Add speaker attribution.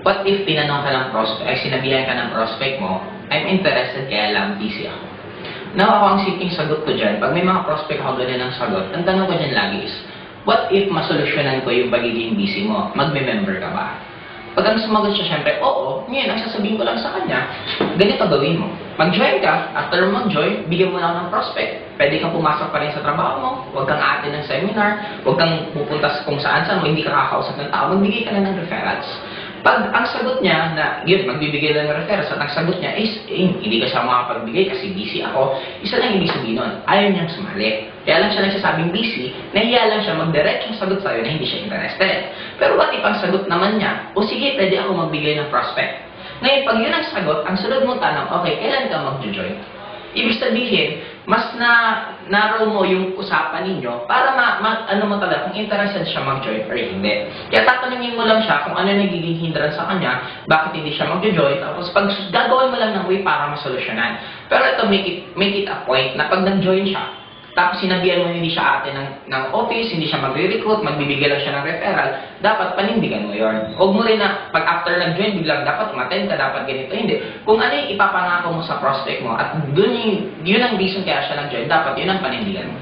Speaker 1: What if tinanong ka ng prospect, ay sinabihan ka ng prospect mo, I'm interested kaya lang busy ako. Now ako ang simpleng sagot ko dyan, pag may mga prospect ako ganyan ang sagot, ang tanong ko dyan lagi is, what if masolusyonan ko yung pagiging busy mo? Magme-member ka ba? Pag ang sumagot siya, syempre, oo, ngayon, ang sasabihin ko lang sa kanya, ganito gawin mo. Mag-join ka, after mag-join, bigyan mo lang ng prospect. Pwede kang pumasok pa rin sa trabaho mo, huwag kang aatin ng seminar, huwag kang pupunta sa kung saan mo, hindi ka kakausap ng tao, magbigay ka na ng referrals. Pag ang sagot niya na, yun, magbibigay lang ng referrals, at ang sagot niya is, hindi ka siya makapagbigay kasi busy ako, isa lang ibig sabihin nun, ayaw niyang sumali. Kaya lang siya nagsasabing busy, nahiya lang siya mag-direct sagot sa'yo na hindi siya interested. Pero what if ang sagot naman niya, o sige, pwede ako magbigay ng prospect. Ngayon, pag yun ang sagot, ang sunod mong tanong, okay, kailan ka mag-join? Ibig sabihin, mas narrow mo yung usapan ninyo para ano mo talaga kung interested siya mag-join or hindi. Kaya tatanungin mo lang siya kung ano nagiging hindrance sa kanya, bakit hindi siya mag-join, tapos pag gagawin mo lang ng way para masolusyonan. Pero ito, make it a point na pag nag-join siya, tapos sinabihan mo hindi siya ate ng office, hindi siya magre-recruit, magbibigay lang siya ng referral, dapat panindigan mo yon. Huwag mo rin na pag after nag-join, biglang dapat umattend ka, dapat ganito, hindi. Kung ano yung ipapangako mo sa prospect mo at yun ang reason kaya siya nag-join, dapat yun ang panindigan mo.